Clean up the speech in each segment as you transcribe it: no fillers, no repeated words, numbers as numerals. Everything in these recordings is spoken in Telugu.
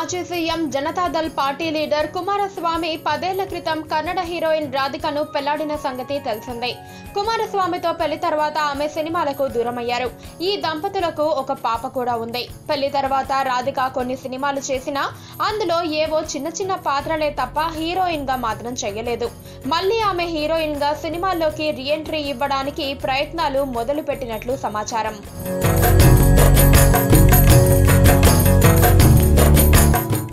మాజీ CM Janata Dal party leader Kumaraswamy 10 ఏళ్ల క్రితం కన్నడ హీరోయిన్ రాధికను పెళ్లాడిన సంగతి తెలిసిందే. కుమారస్వామితో పెళ్లి తర్వాత ఆమె సినిమాలకు దూరమయ్యారు. ఈ దంపతులకు ఒక పాప కూడా ఉంది. పెళ్లి తర్వాత రాధిక కొన్ని సినిమాలు చేసినా అందులో ఏవో చిన్న చిన్న పాత్రలే తప్ప హీరోయిన్ గా మాత్రం చేయలేదు. మళ్ళీ ఆమె హీరోయిన్ గా సినిమాల్లోకి రీఎంట్రీ ఇవ్వడానికి ప్రయత్నాలు మొదలు పెట్టినట్లు సమాచారం.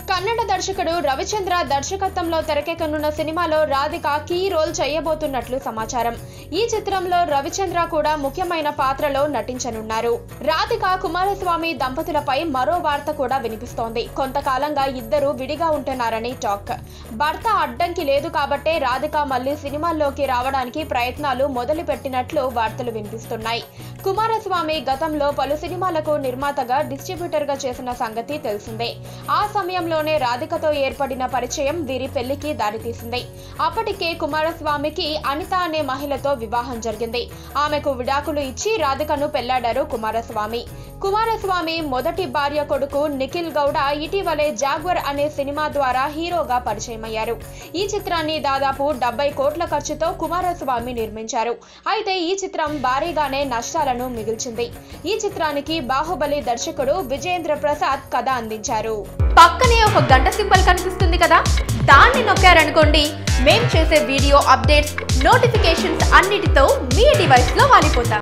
కన్నడ దర్శకుడు రవిచంద్ర దర్శకత్వంలో తెరకెక్కనున్న సినిమాలో రాధిక కీ రోల్ చేయబోతున్నట్లు సమాచారం. ఈ చిత్రంలో రవిచంద్ర కూడా ముఖ్యమైన పాత్రలో నటించనున్నారు. రాధిక కుమారస్వామి దంపతులపై మరో వార్త కూడా వినిపిస్తోంది. కొంతకాలంగా ఇద్దరు విడిగా ఉంటున్నారని టాక్. భర్త అడ్డంకి లేదు కాబట్టే రాధిక మళ్లీ సినిమాల్లోకి రావడానికి ప్రయత్నాలు మొదలు పెట్టినట్లు వార్తలు వినిపిస్తున్నాయి. కుమారస్వామి గతంలో పలు సినిమాలకు నిర్మాతగా డిస్ట్రిబ్యూటర్ గా చేసిన సంగతి తెలిసిందే. ఆ సమయంలోనే రాధికతో ఏర్పడిన పరిచయం వీరి పెళ్లికి దారితీసింది. అప్పటికే కుమారస్వామికి అనిత అనే మహిళతో వివాహం జరిగింది. ఆమెకు విడాకులు ఇచ్చి రాధికను పెళ్లాడారు కుమారస్వామి. కుమారస్వామి మొదటి భార్య కొడుకు నిఖిల్ గౌడ ఇటీవలే జాగ్వర్ అనే సినిమా ద్వారా హీరోగా పరిచయమయ్యారు. ఈ చిత్రాన్ని దాదాపు 70 కోట్ల ఖర్చుతో కుమారస్వామి నిర్మించారు. అయితే ఈ చిత్రం భారీగానే నష్టాలను మిగిల్చింది. ఈ చిత్రానికి బాహుబలి దర్శకుడు విజేంద్ర ప్రసాద్ కథ అందించారు. పక్కనే ఒక గంట సింబల్ కనిపిస్తుంది కదా, దాన్ని నొక్కారనుకోండి, మేం చేసే వీడియో అప్డేట్స్, నోటిఫికేషన్స్ అన్నిటితో మీ డివైస్ లో వాలిపోతాం.